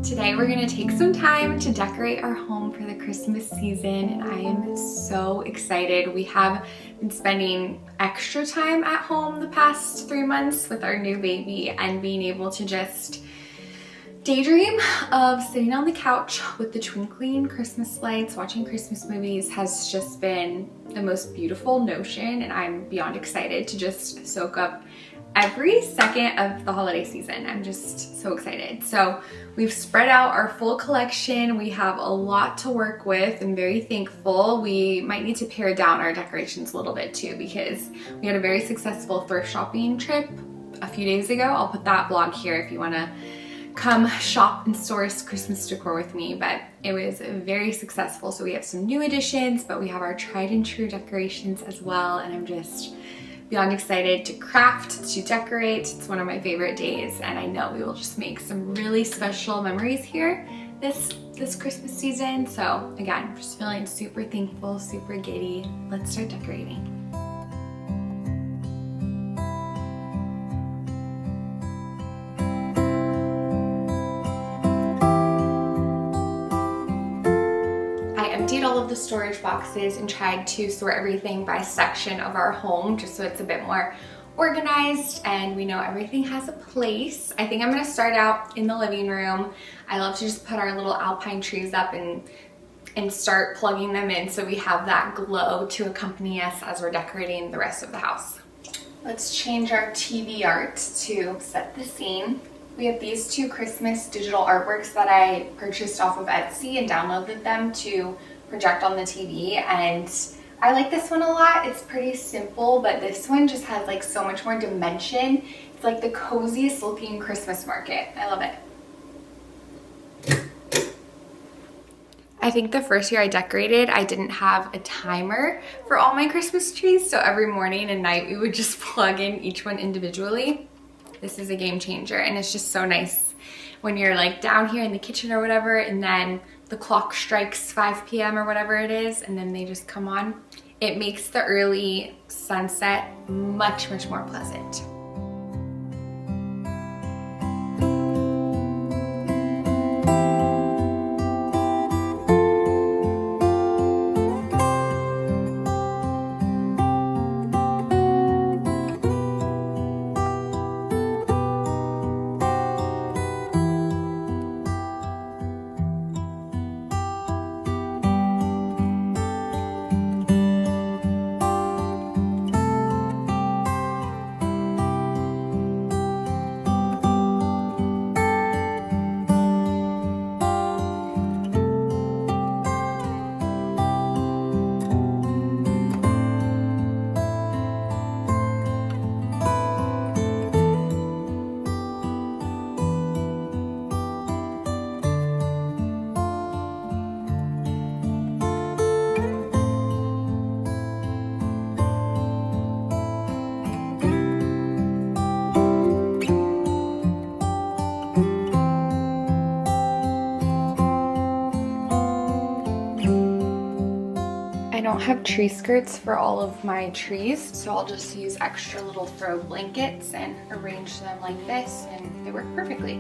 Today we're gonna take some time to decorate our home for the Christmas season, and I am so excited. We have been spending extra time at home the past 3 months with our new baby and being able to just daydream of sitting on the couch with the twinkling Christmas lights, watching Christmas movies has just been the most beautiful notion, and I'm beyond excited to just soak up every second of the holiday season. I'm just so excited. So we've spread out our full collection. We have a lot to work with. I'm very thankful. We might need to pare down our decorations a little bit too, because we had a very successful thrift shopping trip a few days ago. I'll put that vlog here if you want to come shop and source Christmas decor with me, but it was very successful. So we have some new additions, but we have our tried and true decorations as well, and I'm just beyond excited to craft, to decorate. It's one of my favorite days, and I know we will just make some really special memories here this Christmas season. So again, I'm just feeling super thankful, super giddy. Let's start decorating. All of the storage boxes and tried to sort everything by section of our home just so it's a bit more organized and we know everything has a place. I think I'm going to start out in the living room. I love to just put our little alpine trees up and start plugging them in so we have that glow to accompany us as we're decorating the rest of the house. Let's change our TV art to set the scene. We have these two Christmas digital artworks that I purchased off of Etsy and downloaded them to project on the TV, and I like this one a lot. It's pretty simple, but this one just has like so much more dimension. It's like the coziest looking Christmas market. I love it. I think the first year I decorated, I didn't have a timer for all my Christmas trees, so every morning and night we would just plug in each one individually. This is a game changer, and it's just so nice when you're like down here in the kitchen or whatever, and then the clock strikes 5 p.m. or whatever it is, and then they just come on. It makes the early sunset much, much more pleasant. I don't have tree skirts for all of my trees, so I'll just use extra little throw blankets and arrange them like this, and they work perfectly.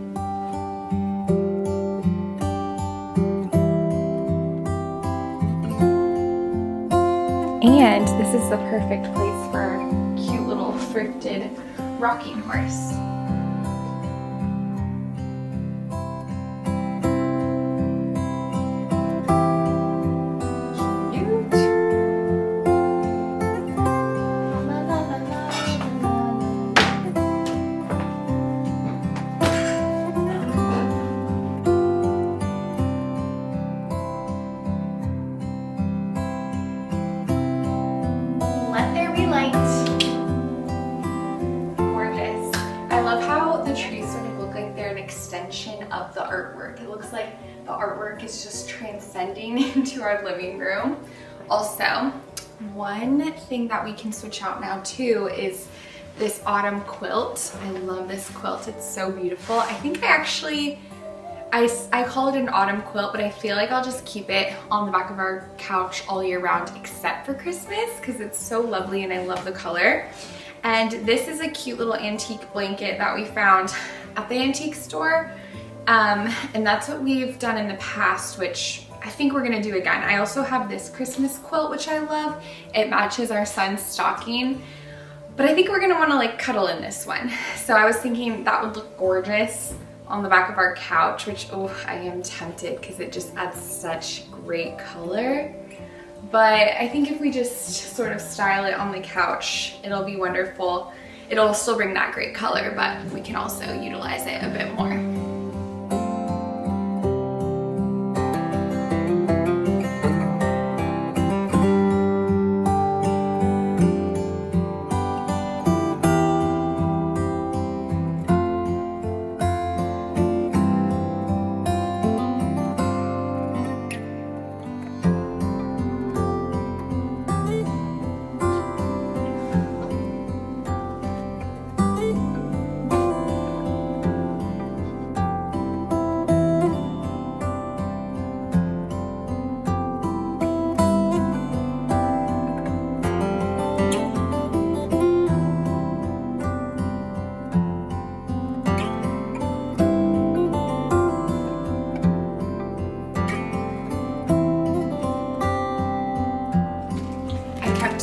And this is the perfect place for a cute little thrifted rocking horse. Of the artwork. It looks like the artwork is just transcending into our living room. Also, one thing that we can switch out now too is this autumn quilt. I love this quilt. It's so beautiful. I think I call it an autumn quilt, but I feel like I'll just keep it on the back of our couch all year round except for Christmas because it's so lovely and I love the color. And this is a cute little antique blanket that we found at the antique store. And that's what we've done in the past, which I think we're gonna do again. I also have this Christmas quilt, which I love. It matches our son's stocking, but I think we're gonna wanna like cuddle in this one. So I was thinking that would look gorgeous on the back of our couch, which, oh, I am tempted because it just adds such great color. But I think if we just sort of style it on the couch, it'll be wonderful. It'll still bring that great color, but we can also utilize it a bit more.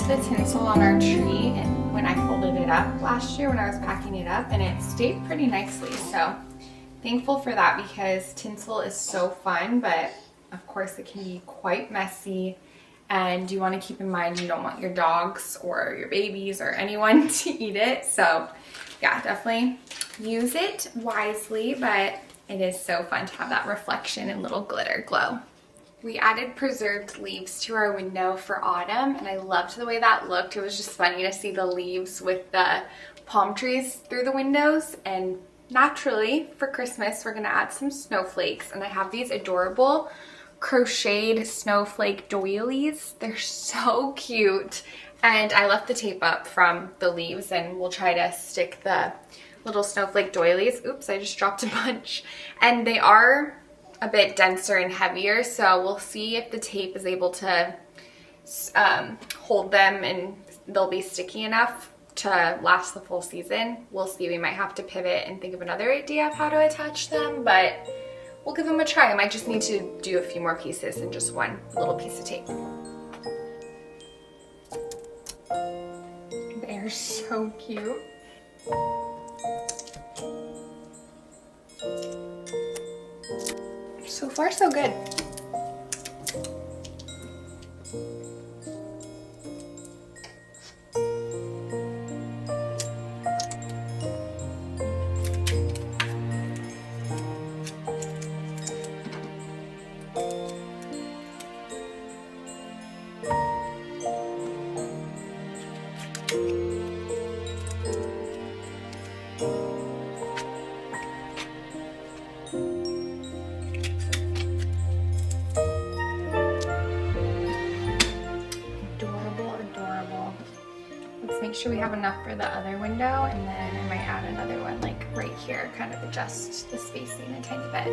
The tinsel on our tree and when I folded it up last year when I was packing it up, and it stayed pretty nicely, so thankful for that because tinsel is so fun, but of course it can be quite messy, and you want to keep in mind you don't want your dogs or your babies or anyone to eat it. So yeah, definitely use it wisely, but it is so fun to have that reflection and little glitter glow. We added preserved leaves to our window for autumn, and I loved the way that looked. It was just funny to see the leaves with the palm trees through the windows. And naturally, for Christmas, we're gonna add some snowflakes. And I have these adorable crocheted snowflake doilies. They're so cute. And I left the tape up from the leaves, and we'll try to stick the little snowflake doilies. Oops, I just dropped a bunch. And they are a bit denser and heavier, so we'll see if the tape is able to hold them and they'll be sticky enough to last the full season. We'll see. We might have to pivot and think of another idea of how to attach them, but we'll give them a try. I might just need to do a few more pieces than just one little piece of tape. They're so cute. So far, so good. Make sure we have enough for the other window, and then I might add another one like right here, kind of adjust the spacing a tiny bit.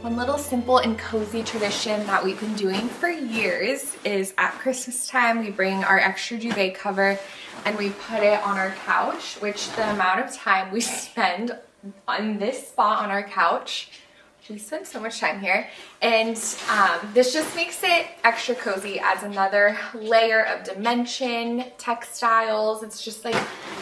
One little simple and cozy tradition that we've been doing for years is at Christmas time we bring our extra duvet cover and we put it on our couch, which the amount of time we spend on this spot on our couch, we spend so much time here, and this just makes it extra cozy, adds another layer of dimension, textiles. It's just like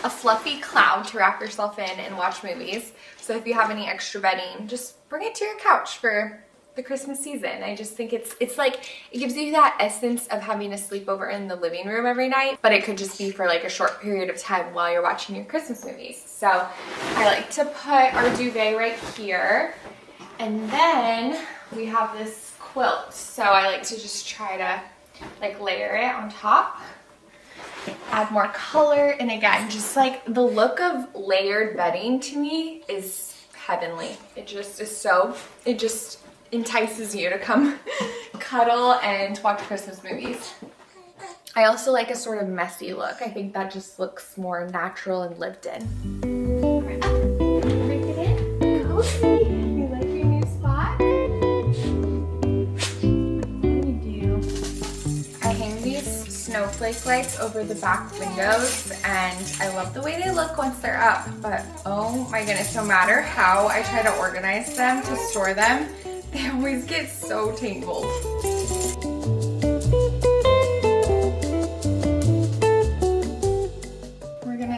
a fluffy cloud to wrap yourself in and watch movies. So if you have any extra bedding, just bring it to your couch for the Christmas season. I just think it's like, it gives you that essence of having a sleepover in the living room every night, but it could just be for like a short period of time while you're watching your Christmas movies. So I like to put our duvet right here, and then we have this quilt. So I like to just try to like layer it on top, add more color, and again, just like the look of layered bedding to me is heavenly. It just is so, it just entices you to come cuddle and watch Christmas movies. I also like a sort of messy look. I think that just looks more natural and lived in. Break it in. Cozy. You like your new spot? What do you do? I hang these snowflake lights over the back windows, and I love the way they look once they're up, but oh my goodness, no matter how I try to organize them to store them, they always get so tangled.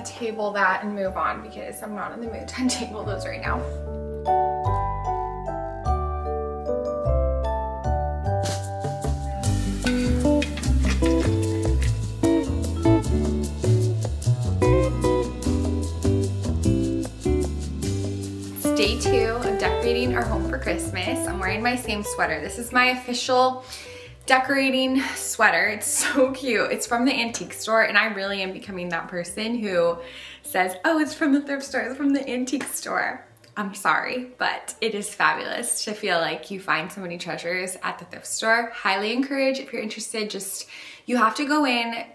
Table that and move on because I'm not in the mood to untangle those right now. It's day 2 of decorating our home for Christmas. I'm wearing my same sweater. This is my official decorating sweater. It's so cute. It's from the antique store, and I really am becoming that person who says, oh, it's from the thrift store, it's from the antique store. I'm sorry, but it is fabulous to feel like you find so many treasures at the thrift store. Highly encourage if you're interested. Just, you have to go in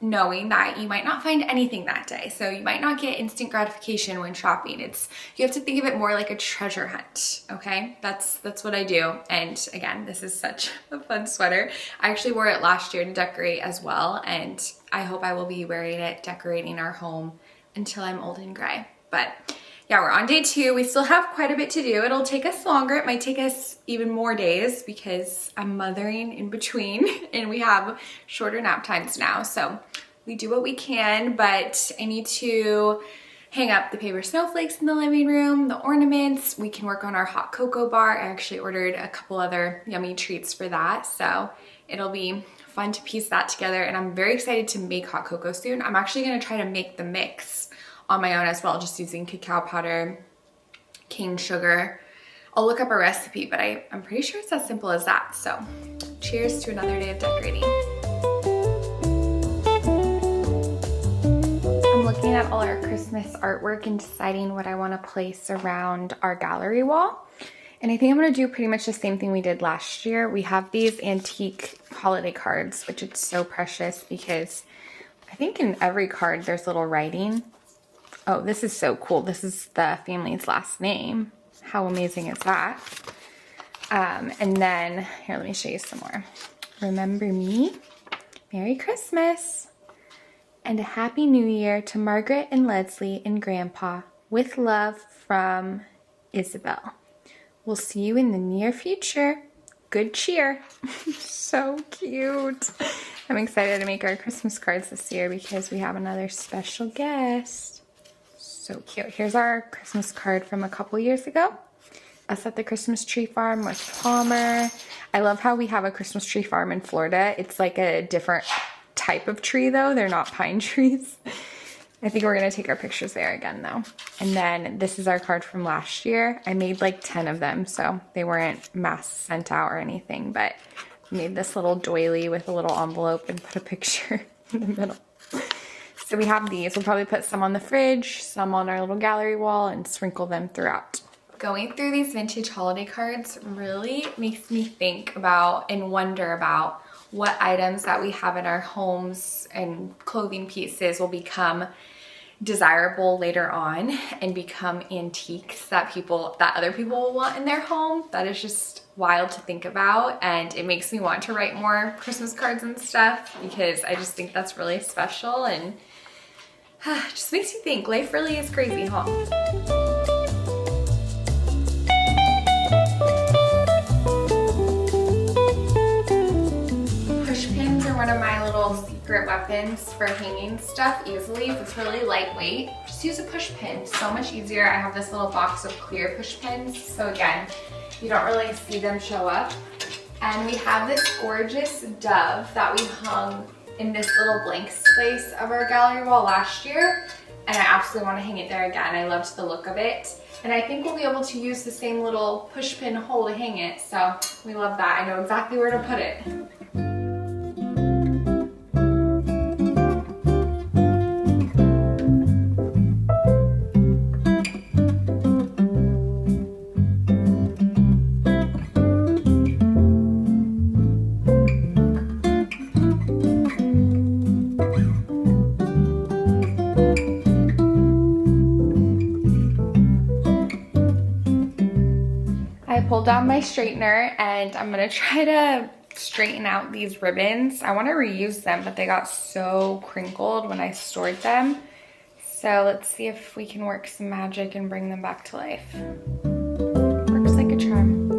knowing that you might not find anything that day. So you might not get instant gratification when shopping. You have to think of it more like a treasure hunt, okay? That's what I do. And again, this is such a fun sweater. I actually wore it last year to decorate as well, and I hope I will be wearing it decorating our home until I'm old and gray. But yeah, we're on day 2. We still have quite a bit to do. It'll take us longer. It might take us even more days because I'm mothering in between and we have shorter nap times now. So we do what we can, but I need to hang up the paper snowflakes in the living room, the ornaments. We can work on our hot cocoa bar. I actually ordered a couple other yummy treats for that. So it'll be fun to piece that together. And I'm very excited to make hot cocoa soon. I'm actually gonna try to make the mix on my own as well, just using cacao powder, cane sugar. I'll look up a recipe, but I'm pretty sure it's as simple as that. So cheers to another day of decorating. I'm looking at all our Christmas artwork and deciding what I want to place around our gallery wall. And I think I'm going to do pretty much the same thing we did last year. We have these antique holiday cards, which is so precious because I think in every card there's little writing. Oh, this is so cool. This is the family's last name. How amazing is that? And then, here, let me show you some more. Remember me, Merry Christmas, and a Happy New Year to Margaret and Leslie and Grandpa. With love from Isabel. We'll see you in the near future. Good cheer. So cute. I'm excited to make our Christmas cards this year because we have another special guest. So cute. Here's our Christmas card from a couple years ago. Us at the Christmas tree farm with Palmer. I love how we have a Christmas tree farm in Florida. It's like a different type of tree though. They're not pine trees. I think we're gonna take our pictures there again though. And then this is our card from last year. I made like 10 of them, so they weren't mass sent out or anything, but I made this little doily with a little envelope and put a picture in the middle. So we have these. We'll probably put some on the fridge, some on our little gallery wall, and sprinkle them throughout. Going through these vintage holiday cards really makes me think about and wonder about what items that we have in our homes and clothing pieces will become desirable later on and become antiques that other people will want in their home. That is just wild to think about, and it makes me want to write more Christmas cards and stuff because I just think that's really special, and just makes you think life really is crazy, huh? Push pins are one of my little secret weapons for hanging stuff easily. If it's really lightweight, just use a push pin. So much easier. I have this little box of clear push pins, so again, you don't really see them show up. And we have this gorgeous dove that we hung in this little blank space of our gallery wall last year, and I absolutely want to hang it there again. I loved the look of it, and I think we'll be able to use the same little push pin hole to hang it, so we love that. I know exactly where to put it. pulled down my straightener and I'm gonna try to straighten out these ribbons. I want to reuse them, but they got so crinkled when I stored them. So let's see if we can work some magic and bring them back to life. Works like a charm.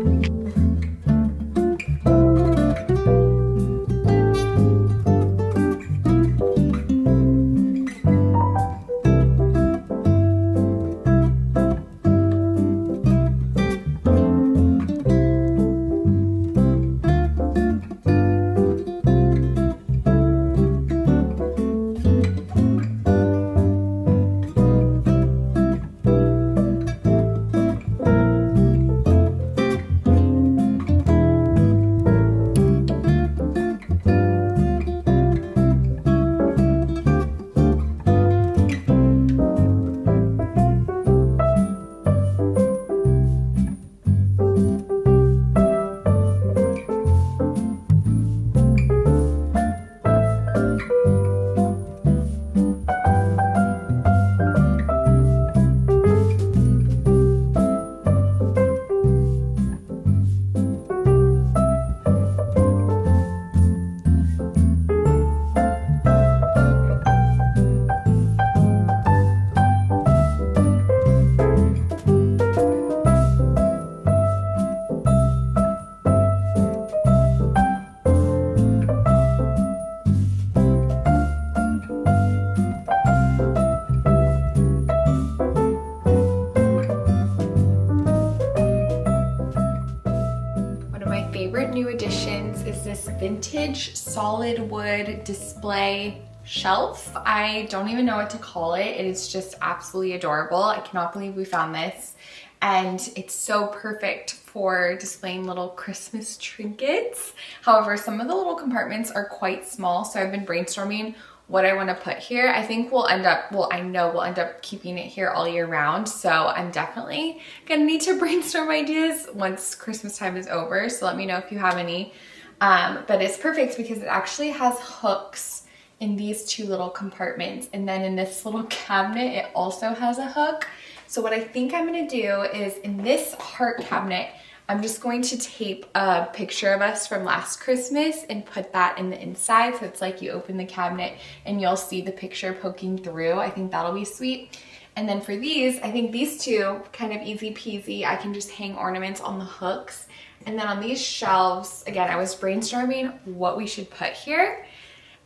New additions is this vintage solid wood display shelf. I don't even know what to call it. It is just absolutely adorable. I cannot believe we found this. And it's so perfect for displaying little Christmas trinkets. However, some of the little compartments are quite small, so I've been brainstorming what I want to put here. I think we'll end up, well, I know we'll end up keeping it here all year round. So I'm definitely gonna need to brainstorm ideas once Christmas time is over. So let me know if you have any. But it's perfect because it actually has hooks in these two little compartments. And then in this little cabinet, it also has a hook. So what I think I'm gonna do is in this heart cabinet, I'm just going to tape a picture of us from last Christmas and put that in the inside. So it's like you open the cabinet and you'll see the picture poking through. I think that'll be sweet. And then for these, I think these two, kind of easy peasy. I can just hang ornaments on the hooks. And then on these shelves, again, I was brainstorming what we should put here.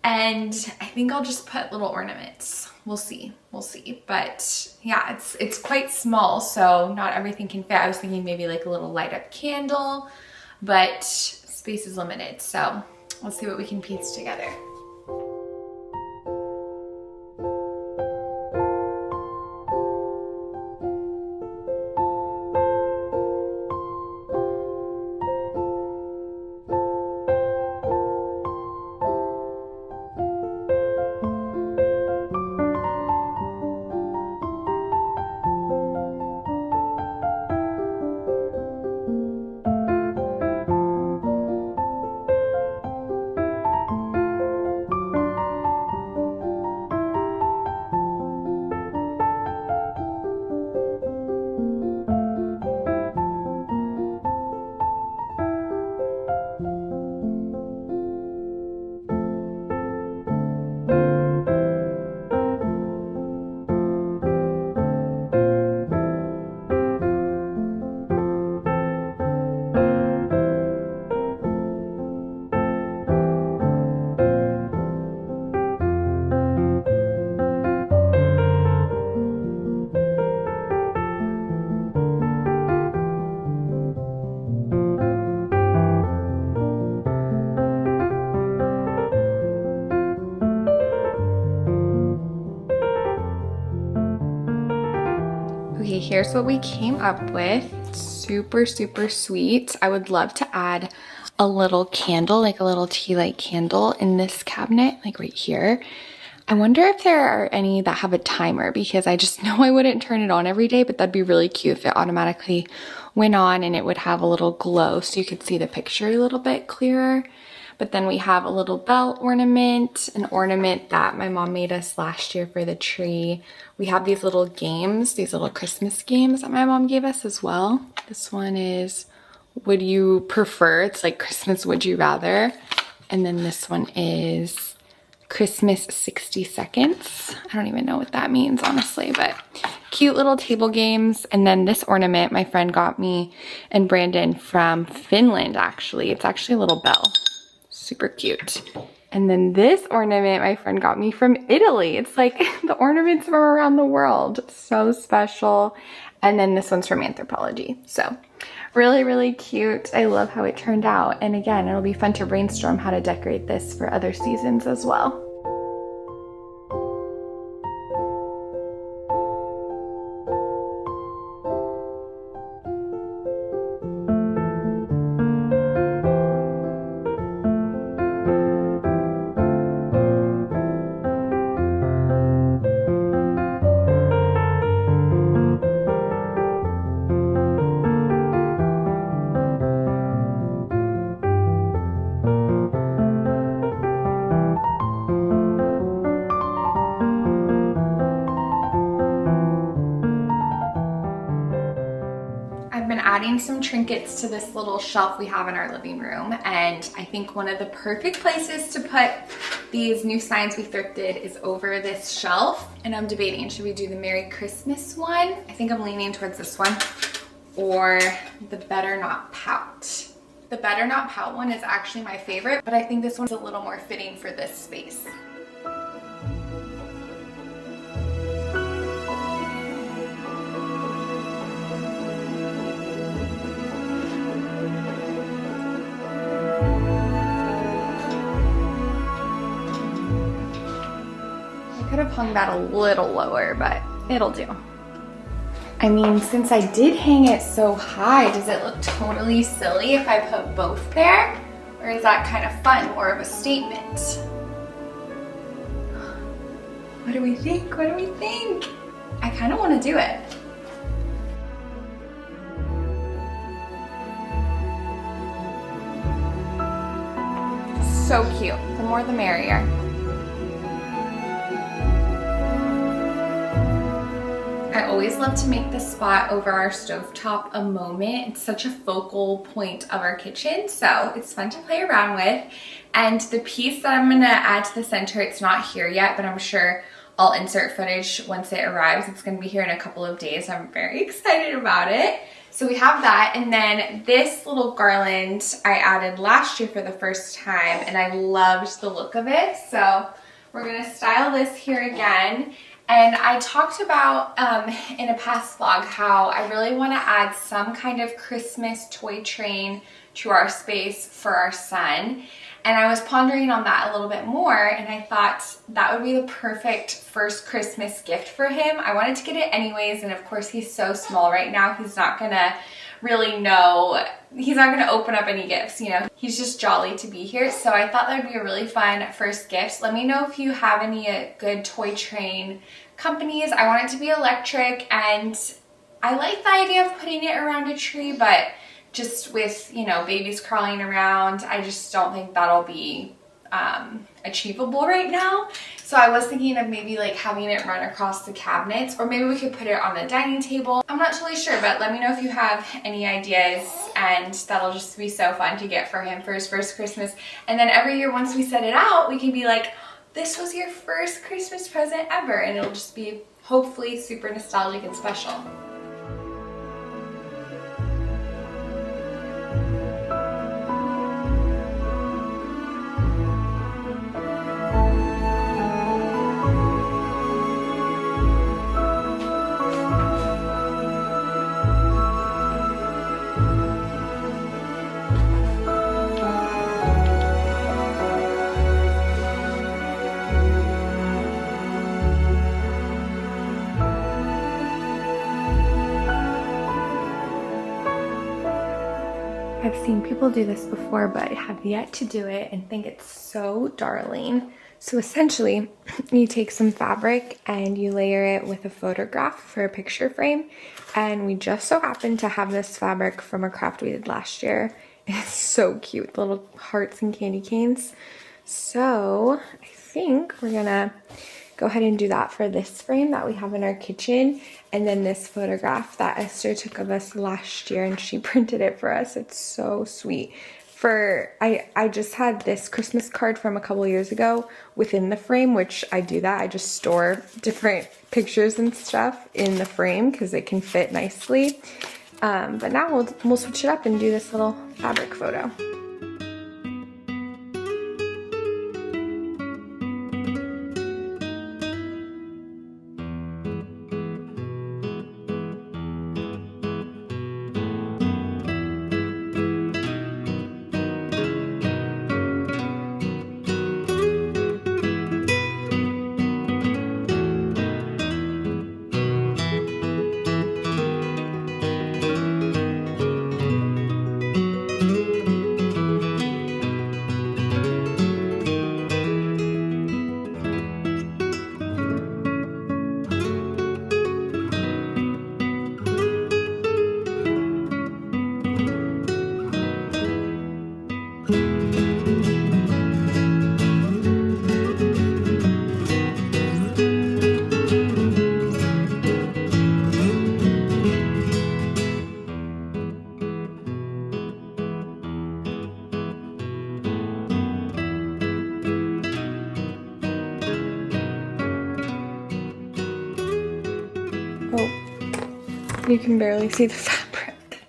And I think I'll just put little ornaments. We'll see, but yeah, it's quite small, so not everything can fit. I was thinking maybe like a little light up candle, but space is limited, so let's see what we can piece together. Okay, here's what we came up with. Super, super sweet. I would love to add a little candle, like a little tea light candle in this cabinet, like right here. I wonder if there are any that have a timer, because I just know I wouldn't turn it on every day, but that'd be really cute if it automatically went on and it would have a little glow so you could see the picture a little bit clearer. But then we have a little bell ornament, an ornament that my mom made us last year for the tree. We have these little games, these little Christmas games that my mom gave us as well. This one is would you prefer? It's like Christmas would you rather. And then this one is Christmas 60 seconds. I don't even know what that means, honestly, but cute little table games. And then this ornament my friend got me and Brandon from Finland, actually. It's actually a little bell. Super cute. And then this ornament my friend got me from Italy. It's like the ornaments from around the world. So special. And then this one's from Anthropology. So really, really cute. I love how it turned out. And again, it'll be fun to brainstorm how to decorate this for other seasons as well. Adding some trinkets to this little shelf we have in our living room, and I think one of the perfect places to put these new signs we thrifted is over this shelf. And I'm debating, should we do the Merry Christmas one? I think I'm leaning towards this one, or the Better Not Pout. The Better Not Pout one is actually my favorite, but I think this one's a little more fitting for this space. Could have hung that a little lower, but it'll do. I mean, since I did hang it so high, does it look totally silly if I put both there? Or is that kind of fun, more of a statement? What do we think? What do we think? I kind of want to do it. So cute. The more the merrier. I always love to make the spot over our stovetop a moment. It's such a focal point of our kitchen, so it's fun to play around with. And the piece that I'm gonna add to the center, it's not here yet, but I'm sure I'll insert footage once it arrives. It's gonna be here in a couple of days. I'm very excited about it. So we have that, and then this little garland I added last year for the first time, and I loved the look of it. So we're gonna style this here again. And I talked about in a past vlog how I really want to add some kind of Christmas toy train to our space for our son. And I was pondering on that a little bit more, and I thought that would be the perfect first Christmas gift for him. I wanted to get it anyways, and of course he's so small right now, he's not gonna really know, he's not gonna open up any gifts, you know, he's just jolly to be here. So I thought that would be a really fun first gift. Let me know if you have any good toy train companies. I want it to be electric, and I like the idea of putting it around a tree, but just with, you know, babies crawling around, I just don't think that'll be achievable right now. So I was thinking of maybe like having it run across the cabinets, or maybe we could put it on the dining table. I'm not totally sure, but let me know if you have any ideas, and that'll just be so fun to get for him for his first Christmas. And then every year once we set it out, we can be like, this was your first Christmas present ever, and it'll just be hopefully super nostalgic and special. I've seen people do this before, but have yet to do it and think it's so darling. So essentially, you take some fabric and you layer it with a photograph for a picture frame. And we just so happen to have this fabric from a craft we did last year. It's so cute, the little hearts and candy canes. So I think we're gonna go ahead and do that for this frame that we have in our kitchen. And then this photograph that Esther took of us last year, and she printed it for us. It's so sweet. I just had this Christmas card from a couple years ago within the frame, which I do that. I just store different pictures and stuff in the frame because it can fit nicely. But now we'll switch it up and do this little fabric photo. You can barely see the fabric.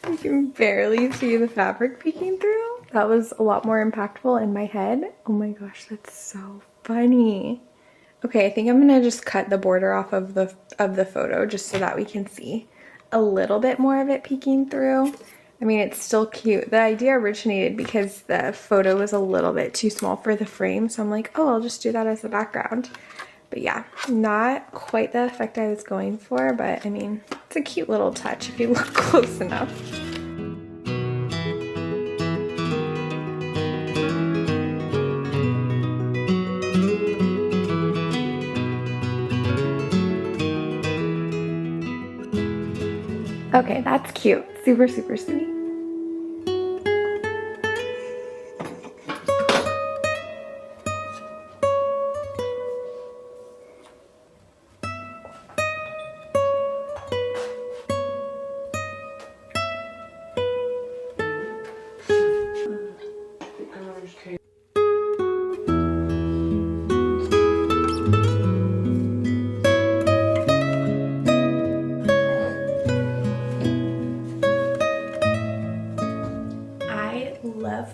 You can barely see the fabric peeking through. That was a lot more impactful in my head. Oh my gosh, that's so funny. Okay, I think I'm gonna just cut the border off of the photo just so that we can see a little bit more of it peeking through. I mean, it's still cute. The idea originated because the photo was a little bit too small for the frame, so I'm like, oh, I'll just do that as the background. But yeah, not quite the effect I was going for, but I mean, it's a cute little touch if you look close enough. Okay, that's cute. Super, super sweet.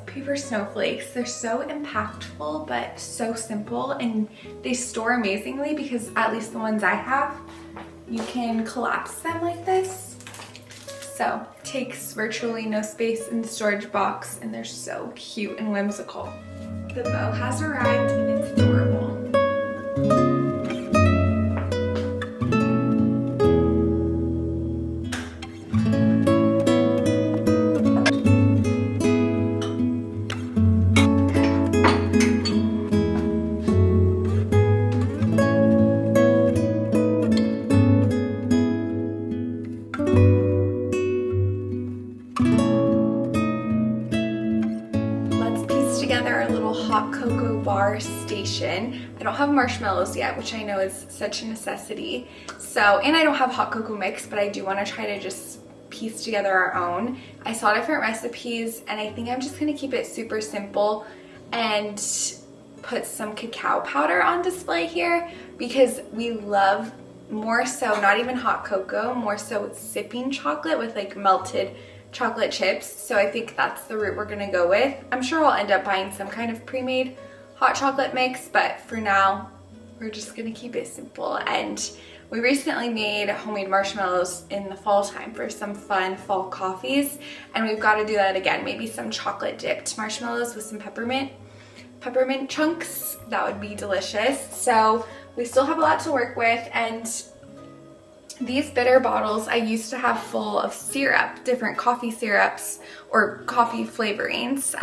Paper snowflakes. They're so impactful but so simple, and they store amazingly because at least the ones I have, you can collapse them like this. So it takes virtually no space in the storage box, and they're so cute and whimsical. The bow has arrived and it's adorable. Together our little hot cocoa bar station. I don't have marshmallows yet, which I know is such a necessity. So, and I don't have hot cocoa mix, but I do want to try to just piece together our own. I saw different recipes, and I think I'm just going to keep it super simple and put some cacao powder on display here because we love, more so not even hot cocoa, more so sipping chocolate with like melted chocolate chips. So I think that's the route we're gonna go with. I'm sure we'll end up buying some kind of pre-made hot chocolate mix, but for now we're just gonna keep it simple. And we recently made homemade marshmallows in the fall time for some fun fall coffees, and we've got to do that again. Maybe some chocolate dipped marshmallows with some peppermint chunks. That would be delicious. So we still have a lot to work with, and these bitter bottles I used to have full of syrup, different coffee syrups or coffee flavorings,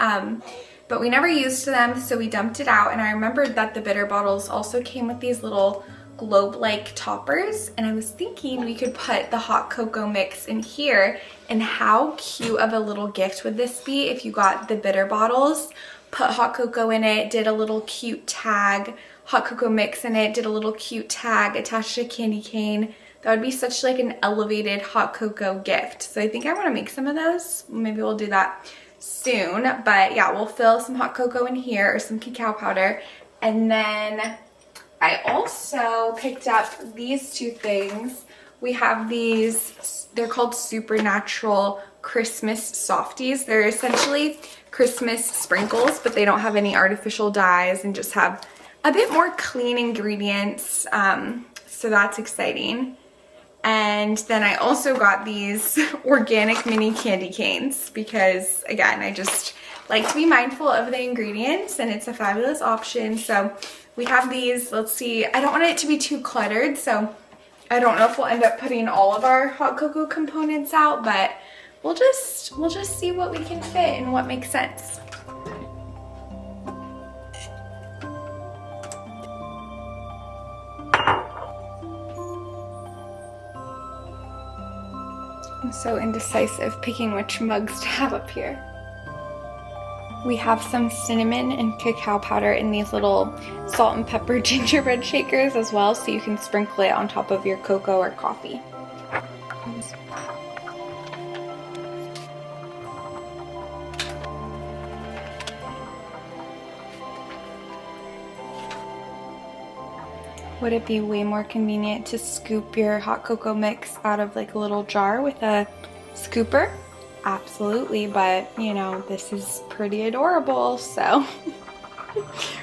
but we never used them, so we dumped it out. And I remembered that the bitter bottles also came with these little globe-like toppers, and I was thinking we could put the hot cocoa mix in here. And how cute of a little gift would this be if you got the bitter bottles, put hot cocoa in it, did a little cute tag hot cocoa mix in it, did a little cute tag, attached a candy cane. That would be such like an elevated hot cocoa gift. So I think I want to make some of those. Maybe we'll do that soon. But yeah, we'll fill some hot cocoa in here or some cacao powder. And then I also picked up these two things. We have these, they're called Supernatural Christmas Softies. They're essentially Christmas sprinkles, but they don't have any artificial dyes and just have a bit more clean ingredients. So that's exciting. And then I also got these organic mini candy canes because, again, I just like to be mindful of the ingredients and it's a fabulous option. So we have these. Let's see. I don't want it to be too cluttered, so I don't know if we'll end up putting all of our hot cocoa components out, but we'll just see what we can fit and what makes sense. I'm so indecisive picking which mugs to have up here. We have some cinnamon and cacao powder in these little salt and pepper gingerbread shakers as well, so you can sprinkle it on top of your cocoa or coffee. Would it be way more convenient to scoop your hot cocoa mix out of like a little jar with a scooper? Absolutely, but you know, this is pretty adorable, so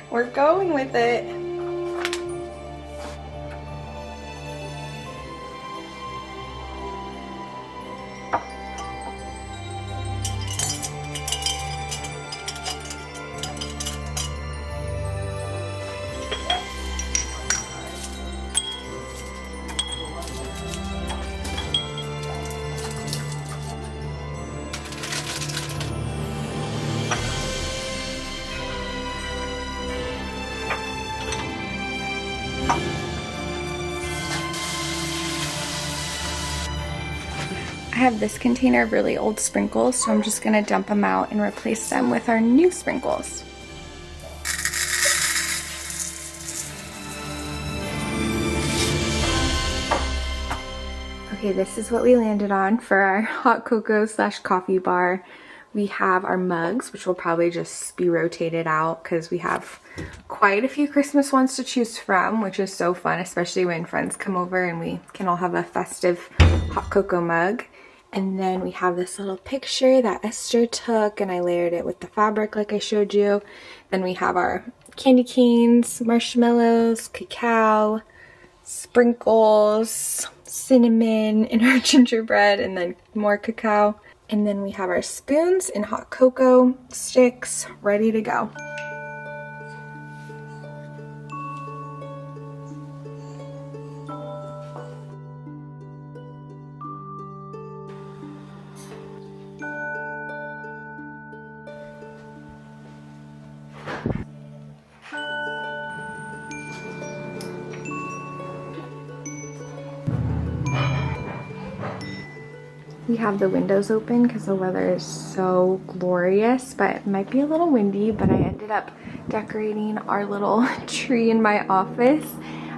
we're going with it. I have this container of really old sprinkles, so I'm just gonna dump them out and replace them with our new sprinkles. Okay, this is what we landed on for our hot cocoa / coffee bar. We have our mugs, which will probably just be rotated out because we have quite a few Christmas ones to choose from, which is so fun, especially when friends come over and we can all have a festive hot cocoa mug. And then we have this little picture that Esther took and I layered it with the fabric like I showed you. Then we have our candy canes, marshmallows, cacao, sprinkles, cinnamon in our gingerbread, and then more cacao. And then we have our spoons and hot cocoa sticks ready to go. We have the windows open because the weather is so glorious, but it might be a little windy, but I ended up decorating our little tree in my office.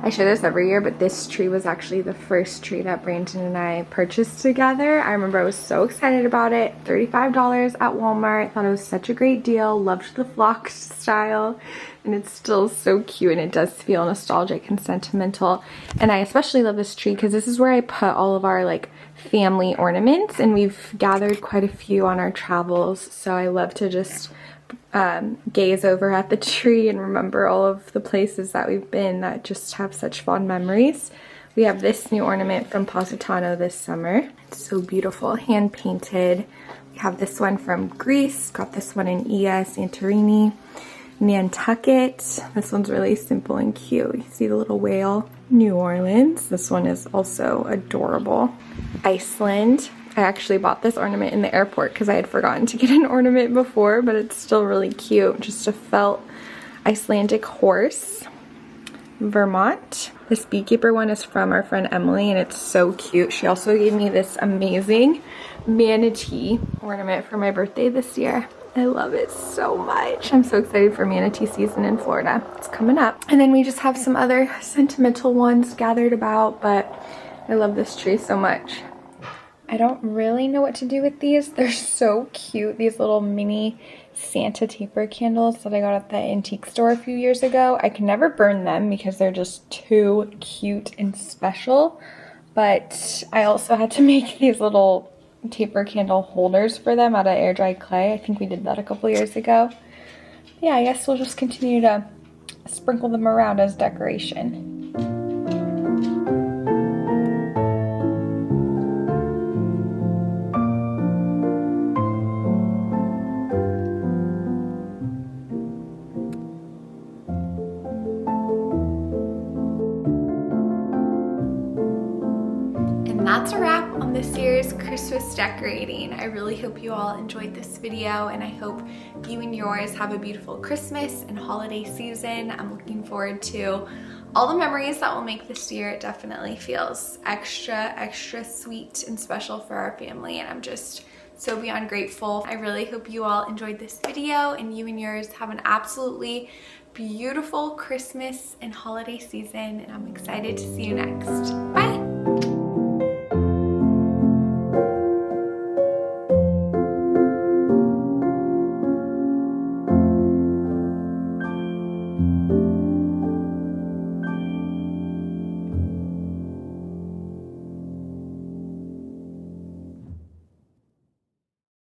I show this every year, but this tree was actually the first tree that Brandon and I purchased together. I remember I was so excited about it. $35 at Walmart. I thought it was such a great deal. Loved the flocked style. And it's still so cute, and it does feel nostalgic and sentimental. And I especially love this tree because this is where I put all of our like family ornaments, and we've gathered quite a few on our travels. So I love to just gaze over at the tree and remember all of the places that we've been that just have such fond memories. We have this new ornament from Positano this summer. It's so beautiful, hand painted. We have this one from Greece, got this one in Ia, Santorini, Nantucket. This one's really simple and cute. You see the little whale. New Orleans. This one is also adorable. Iceland. I actually bought this ornament in the airport because I had forgotten to get an ornament before, but it's still really cute. Just a felt Icelandic horse. Vermont. This beekeeper one is from our friend Emily, and it's so cute. She also gave me this amazing manatee ornament for my birthday this year. I love it so much. I'm so excited for manatee season in Florida. It's coming up. And then we just have some other sentimental ones gathered about, but I love this tree so much. I don't really know what to do with these. They're so cute. These little mini Santa taper candles that I got at the antique store a few years ago. I can never burn them because they're just too cute and special. But I also had to make these little taper candle holders for them out of air dried clay. I think we did that a couple years ago. Yeah, I guess we'll just continue to sprinkle them around as decoration. And that's a wrap on this year's Christmas decorating. I really hope you all enjoyed this video, and I hope you and yours have a beautiful Christmas and holiday season. I'm looking forward to all the memories that will make this year. It definitely feels extra sweet and special for our family, and I'm just so beyond grateful. I really hope you all enjoyed this video and you and yours have an absolutely beautiful Christmas and holiday season, and I'm excited to see you next. Bye! Thank you.